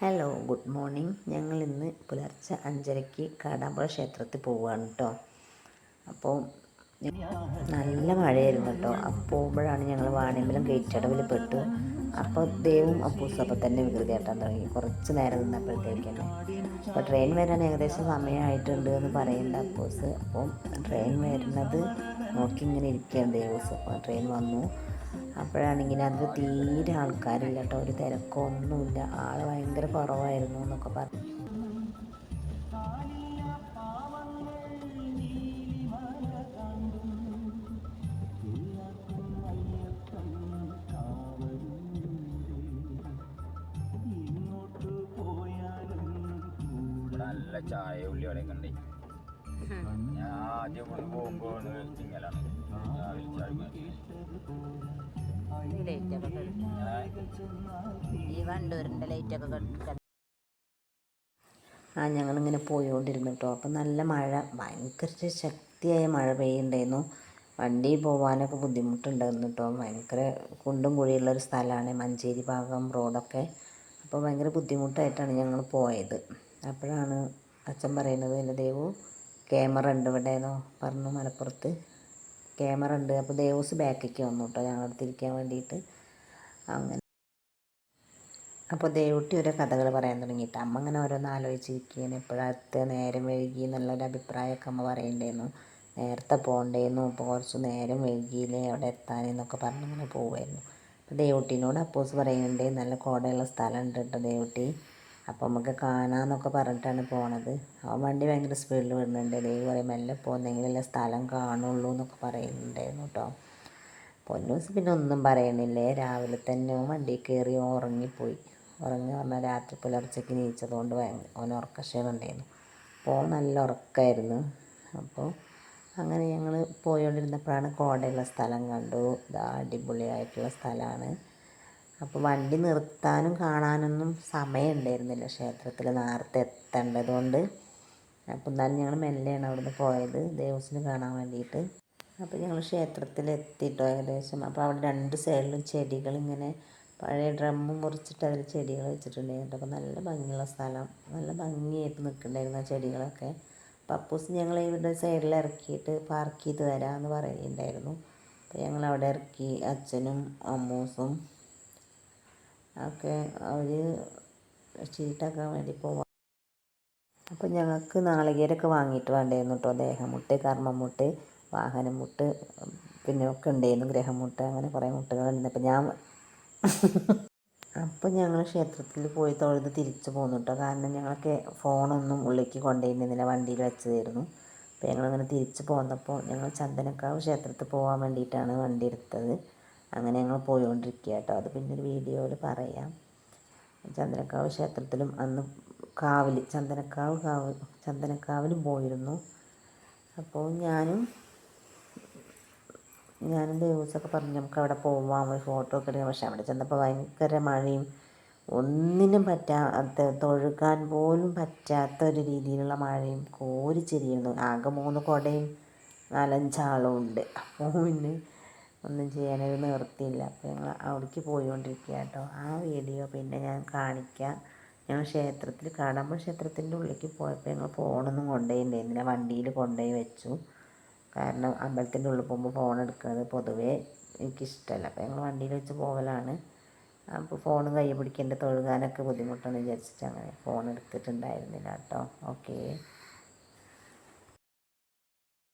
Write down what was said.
Hello, good morning. ഞങ്ങൾ ഇന്ന് പുലർച്ചെ 5:30 കാടാമ്പുഴ ക്ഷേത്രത്തിൽ പോവുകയാണ് കേട്ടോ. അപ്പോൾ നല്ല മഴയായിരുന്നു കേട്ടോ. അപ്പോൾ പോകുമ്പോഴാണ് ഞങ്ങൾ വാണിയമ്പലം ഗേറ്റടവിൽ പെട്ടു. അപ്പോൾ ദേവും അപ്പൂസും അപ്പോൾ തന്നെ വികൃതി കാട്ടാൻ തുടങ്ങി. കുറച്ച് നേരം നിന്നപ്പോഴത്തേക്ക് തന്നെ അപ്പോൾ ട്രെയിൻ വരാൻ ഏകദേശം സമയമായിട്ടുണ്ട് എന്ന് പറയുന്നുണ്ട് അപ്പൂസ്. അപ്പോൾ ട്രെയിൻ വരുന്നത് നോക്കി ഇങ്ങനെ ഇരിക്കുകയാണ് ദേവൂസ്. അപ്പോൾ ട്രെയിൻ വന്നു. അപ്പോഴാണെങ്കിൽ അതിൽ തീരെ ആൾക്കാരില്ല കേട്ടോ, ഒരു തിരക്കൊന്നുമില്ല, ആൾ ഭയങ്കര കുറവായിരുന്നു എന്നൊക്കെ പറഞ്ഞു. നല്ല ചായ ഉള്ളി അവിടെ കണ്ടേ. ഞാൻ ആദ്യം പോകുമ്പോ ഇങ്ങനെയാണ് ഞങ്ങളിങ്ങനെ പോയിക്കൊണ്ടിരുന്നു കേട്ടോ. അപ്പം നല്ല മഴ, ഭയങ്കര ശക്തിയായ മഴ പെയ്യുണ്ടായിരുന്നു. വണ്ടി പോകാനൊക്കെ ബുദ്ധിമുട്ടുണ്ടായിരുന്നു കേട്ടോ. ഭയങ്കര കുണ്ടും കുഴിയുള്ളൊരു സ്ഥലമാണ് മഞ്ചേരി ഭാഗം റോഡൊക്കെ. അപ്പോൾ ഭയങ്കര ബുദ്ധിമുട്ടായിട്ടാണ് ഞങ്ങൾ പോയത്. അപ്പോഴാണ് അച്ഛൻ പറയുന്നത്, എൻ്റെ ദേവു ക്യാമറ ഉണ്ട് ഇവിടെ എന്നോ പറഞ്ഞു. മലപ്പുറത്ത് ക്യാമറ ഉണ്ട്. അപ്പോൾ ദേവൂസ് ബാക്കിലേക്ക് വന്നു കേട്ടോ ഞങ്ങളടുത്ത് ഇരിക്കാൻ വേണ്ടിയിട്ട്. അങ്ങനെ അപ്പോൾ ദേവുട്ടി ഓരോ കഥകൾ പറയാൻ തുടങ്ങിയിട്ട് അമ്മ അങ്ങനെ ഓരോന്ന് ആലോചിച്ചിരിക്കുകയാണ്. എപ്പോഴത്തെ നേരം വൈകി എന്നുള്ളൊരു അഭിപ്രായമൊക്കെ അമ്മ പറയുന്നുണ്ടായിരുന്നു. നേരത്തെ പോകണ്ടേന്നു, ഇപ്പോൾ കുറച്ച് നേരം വൈകിയില്ലേ അവിടെ എത്താനെന്നൊക്കെ പറഞ്ഞിങ്ങനെ പോവുമായിരുന്നു. അപ്പോൾ ദേവുട്ടീനോട് അപ്പോസ് പറയുന്നുണ്ട്, നല്ല കോടയുള്ള സ്ഥലമുണ്ട് കേട്ടോ ദേവുട്ടി, അപ്പോൾ നമുക്ക് കാണാമെന്നൊക്കെ പറഞ്ഞിട്ടാണ് പോണത്. അവൻ വണ്ടി ഭയങ്കര സ്പീഡിൽ വിടുന്നുണ്ട്. ദേവ് പറയും മെല്ലെ പോകുന്നെങ്കിലല്ലേ സ്ഥലം കാണുള്ളൂ എന്നൊക്കെ പറയുന്നുണ്ടായിരുന്നു കേട്ടോ. പൊന്നൂസ് പിന്നെ ഒന്നും പറയണില്ലേ, രാവിലെ തന്നെ വണ്ടി കയറി ഉറങ്ങിപ്പോയി. ഉറങ്ങി പറഞ്ഞാൽ രാത്രി പുലർച്ചയ്ക്ക് നീച്ചതുകൊണ്ട് അവന് ഉറക്കക്ഷീണമുണ്ടായിരുന്നു. അപ്പോൾ നല്ല ഉറക്കമായിരുന്നു. അപ്പോൾ അങ്ങനെ ഞങ്ങൾ പോയോണ്ടിരുന്നപ്പോഴാണ് കോടയുള്ള സ്ഥലം കണ്ടു. ഇതാ അടിപൊളിയായിട്ടുള്ള സ്ഥലമാണ്. അപ്പോൾ വണ്ടി നിർത്താനും കാണാനൊന്നും സമയം ഉണ്ടായിരുന്നില്ല, ക്ഷേത്രത്തിൽ നേരത്തെ എത്തേണ്ടതുകൊണ്ട്. അപ്പോൾ എന്നാലും ഞങ്ങൾ മെല്ലെയാണ് അവിടുന്ന് പോയത് ദേവസ്വം കാണാൻ വേണ്ടിയിട്ട്. അപ്പോൾ ഞങ്ങൾ ക്ഷേത്രത്തിലെത്തിയിട്ടോ ഏകദേശം. അപ്പോൾ അവിടെ രണ്ട് സൈഡിലും ചെടികളിങ്ങനെ പഴയ ഡ്രമ്മ് മുറിച്ചിട്ട് അതിൽ ചെടികൾ വെച്ചിട്ടുണ്ടായിരുന്നു. അപ്പോൾ നല്ല ഭംഗിയുള്ള സ്ഥലം, നല്ല ഭംഗിയായിട്ട് നിൽക്കുന്നുണ്ടായിരുന്നു ആ ചെടികളൊക്കെ. പപ്പൂസ് ഞങ്ങൾ ഇവിടെ സൈഡിൽ ഇറക്കിയിട്ട് പാർക്ക് ചെയ്ത് വരാമെന്ന് പറയുന്നുണ്ടായിരുന്നു. അപ്പോൾ ഞങ്ങൾ അവിടെ ഇറക്കി. അച്ഛനും അമ്മൂസും ഒക്കെ അവർ ചീട്ടാക്കാൻ വേണ്ടി പോവാം. അപ്പോൾ ഞങ്ങൾക്ക് നാളികേരമൊക്കെ വാങ്ങിയിട്ട് വേണ്ടായിരുന്നു കേട്ടോ. ദേഹമുട്ട്, കർമ്മമുട്ട്, വാഹനമുട്ട്, പിന്നെ ഒക്കെ ഉണ്ടായിരുന്നു, ഗ്രഹമുട്ട്, അങ്ങനെ കുറേ മുട്ടുകളുണ്ട്. അപ്പോൾ ഞങ്ങൾ ക്ഷേത്രത്തിൽ പോയി തൊഴുത് തിരിച്ചു പോന്നു കേട്ടോ. കാരണം ഞങ്ങൾക്ക് ഫോണൊന്നും ഉള്ളിലേക്ക് കൊണ്ടുപോയിരുന്നില്ല, വണ്ടിയിൽ വെച്ചതായിരുന്നു. അപ്പോൾ ഞങ്ങളങ്ങനെ തിരിച്ച് പോന്നപ്പോൾ ഞങ്ങൾ ചന്ദനക്കാവ് ക്ഷേത്രത്തിൽ പോകാൻ വേണ്ടിയിട്ടാണ് വണ്ടി എടുത്തത്. അങ്ങനെ ഞങ്ങൾ പോയിക്കൊണ്ടിരിക്കുക കേട്ടോ. അത് പിന്നെ ഒരു വീഡിയോയിൽ പറയാം. ചന്ദനക്കാവ് ക്ഷേത്രത്തിലും അന്ന് ചന്ദനക്കാവിലും പോയിരുന്നു. അപ്പോൾ ഞാനും ദേവൂസൊക്കെ പറഞ്ഞു നമുക്ക് അവിടെ പോവാം, ഒരു ഫോട്ടോ ഒക്കെ എടുക്കാം. പക്ഷെ അവിടെ ചെന്നപ്പോൾ ഭയങ്കര മഴയും, ഒന്നിനും പറ്റാത്ത, തൊഴുകാൻ പോലും പറ്റാത്ത ഒരു രീതിയിലുള്ള മഴയും കോരിച്ചെരിയുന്നു. ആകെ 3 കുടയും 4-5 ആളും ഉണ്ട്. അപ്പോൾ പിന്നെ ഒന്നും ചെയ്യാനൊരു നിവൃത്തിയില്ല. അപ്പോൾ ഞങ്ങൾ അവിടേക്ക് പോയിക്കൊണ്ടിരിക്കുക കേട്ടോ. ആ വീഡിയോ പിന്നെ ഞാൻ കാണിക്കാം. ഞങ്ങൾ കാടാമ്പുഴ ക്ഷേത്രത്തിൻ്റെ ഉള്ളിലേക്ക് പോയപ്പോൾ ഞങ്ങൾ ഫോണൊന്നും കൊണ്ടുപോയിട്ടുണ്ടായിരുന്നില്ല, വണ്ടിയിൽ കൊണ്ടുപോയി വെച്ചു. കാരണം അമ്പലത്തിൻ്റെ ഉള്ളിൽ പോകുമ്പോൾ ഫോൺ എടുക്കുന്നത് പൊതുവേ എനിക്കിഷ്ടമല്ല. അപ്പോൾ ഞങ്ങൾ വണ്ടിയിൽ വെച്ച് പോകലാണ്. അപ്പോൾ ഫോൺ കൈ പിടിക്കേണ്ട, തൊഴുകാനൊക്കെ ബുദ്ധിമുട്ടാണ് വിചാരിച്ചിട്ട് അങ്ങനെ ഫോൺ എടുത്തിട്ടുണ്ടായിരുന്നില്ല കേട്ടോ. ഓക്കേ.